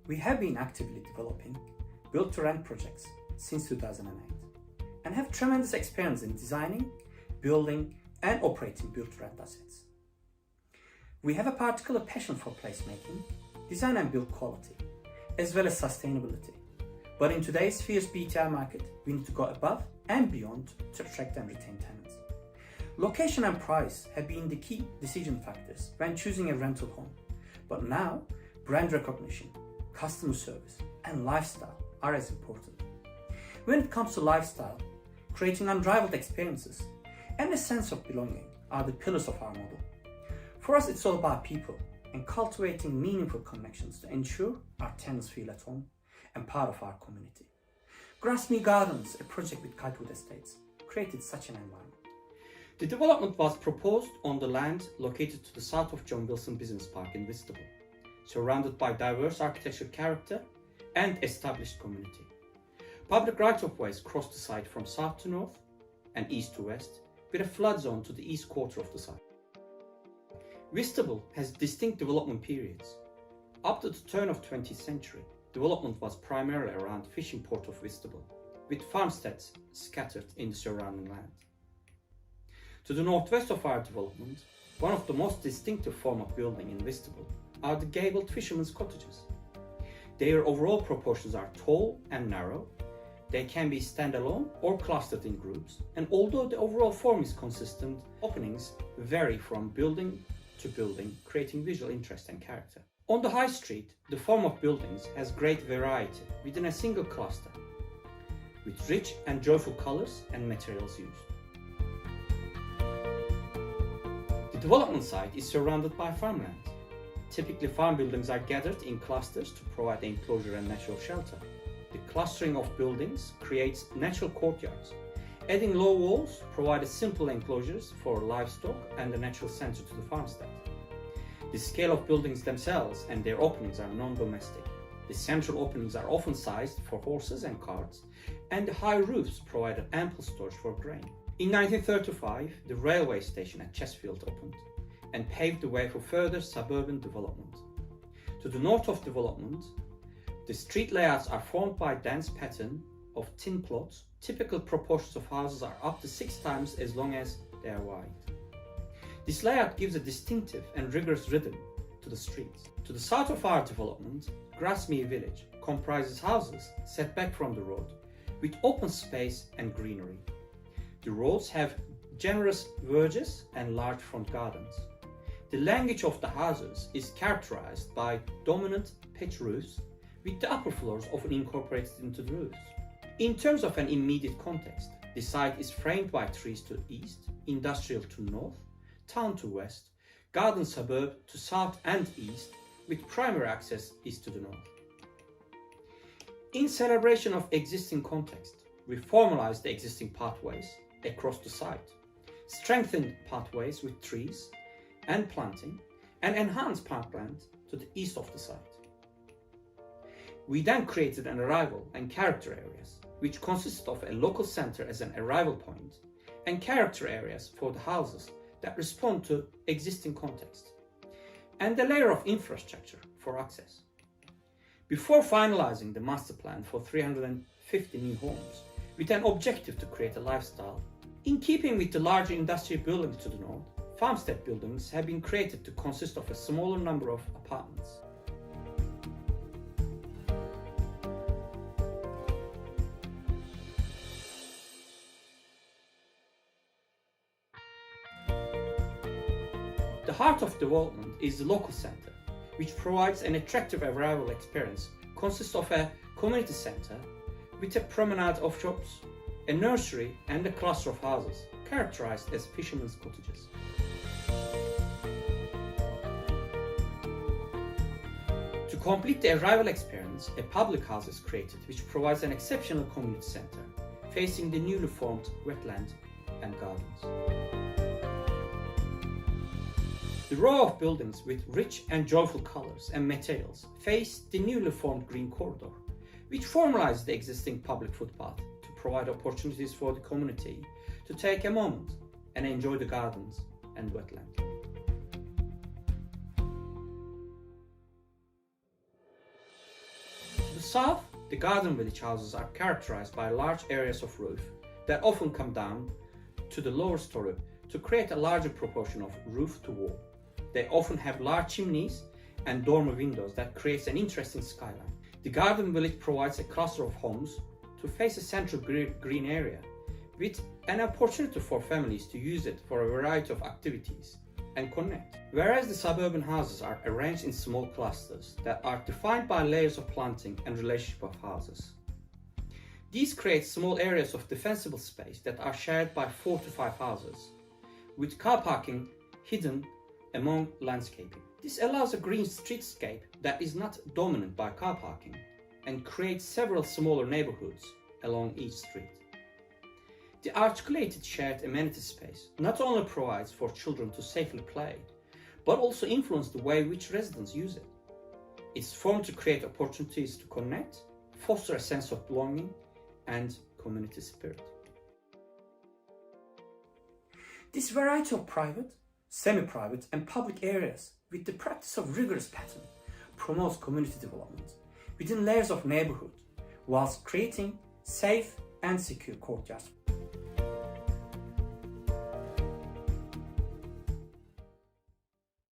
We have been actively developing build-to-rent projects since 2008 and have tremendous experience in designing, building and operating build-to-rent assets. We have a particular passion for placemaking, design and build quality, as well as sustainability. But in today's fierce BTR market, we need to go above and beyond to attract and retain tenants. Location and price have been the key decision factors when choosing a rental home. But now, brand recognition, customer service, and lifestyle are as important. When it comes to lifestyle, creating unrivaled experiences and a sense of belonging are the pillars of our model. For us, it's all about people and cultivating meaningful connections to ensure our tenants feel at home and part of our community. Grasmere Gardens, a project with Kitewood Estates, created such an environment. The development was proposed on the land located to the south of John Wilson Business Park in Whitstable, surrounded by diverse architectural character and established community. Public right-of-ways cross the site from south to north and east to west, with a flood zone to the east quarter of the site. Whitstable has distinct development periods. Up to the turn of 20th century, development was primarily around fishing port of Whitstable, with farmsteads scattered in the surrounding land. To the northwest of our development, one of the most distinctive form of building in Whitstable are the gabled fishermen's cottages. Their overall proportions are tall and narrow. They can be standalone or clustered in groups, and although the overall form is consistent, openings vary from building to building, creating visual interest and character. On the high street, the form of buildings has great variety within a single cluster, with rich and joyful colors and materials used. The development site is surrounded by farmland. Typically, farm buildings are gathered in clusters to provide enclosure and natural shelter. The clustering of buildings creates natural courtyards. Adding low walls provides simple enclosures for livestock and a natural center to the farmstead. The scale of buildings themselves and their openings are non-domestic. The central openings are often sized for horses and carts, and the high roofs provide ample storage for grain. In 1935, the railway station at Chesfield opened and paved the way for further suburban development. To the north of development, the street layouts are formed by dense pattern of tin plots. Typical proportions of houses are up to 6 times as long as they are wide. This layout gives a distinctive and rigorous rhythm to the streets. To the south of our development, Grasmere Village comprises houses set back from the road with open space and greenery. The roads have generous verges and large front gardens. The language of the houses is characterized by dominant pitch roofs, with the upper floors often incorporated into the roofs. In terms of an immediate context, the site is framed by trees to east, industrial to north, town to west, garden suburb to south and east, with primary access east to the north. In celebration of existing context, we formalized the existing pathways across the site, strengthened pathways with trees and planting, and enhanced parkland to the east of the site. We then created an arrival and character areas, which consisted of a local center as an arrival point and character areas for the houses that respond to existing context, and a layer of infrastructure for access. Before finalizing the master plan for 350 new homes, with an objective to create a lifestyle, in keeping with the larger industrial buildings to the north, farmstead buildings have been created to consist of a smaller number of apartments. The heart of development is the local center, which provides an attractive arrival experience, consists of a community center with a promenade of shops, a nursery and a cluster of houses, characterized as fishermen's cottages. To complete the arrival experience, a public house is created which provides an exceptional community center, facing the newly formed wetland and gardens. The row of buildings with rich and joyful colors and materials face the newly formed green corridor, which formalizes the existing public footpath to provide opportunities for the community to take a moment and enjoy the gardens and wetland. south, the garden village houses are characterized by large areas of roof that often come down to the lower story to create a larger proportion of roof to wall. They often have large chimneys and dormer windows that creates an interesting skyline. The garden village provides a cluster of homes to face a central green area with an opportunity for families to use it for a variety of activities and connect. Whereas the suburban houses are arranged in small clusters that are defined by layers of planting and relationship of houses. These create small areas of defensible space that are shared by 4 to 5 houses, with car parking hidden among landscaping. This allows a green streetscape that is not dominant by car parking and creates several smaller neighborhoods along each street. The articulated shared amenity space not only provides for children to safely play, but also influences the way which residents use it. It's formed to create opportunities to connect, foster a sense of belonging and community spirit. This variety of private, semi-private and public areas with the practice of rigorous pattern promotes community development within layers of neighborhood whilst creating safe and secure courtyards.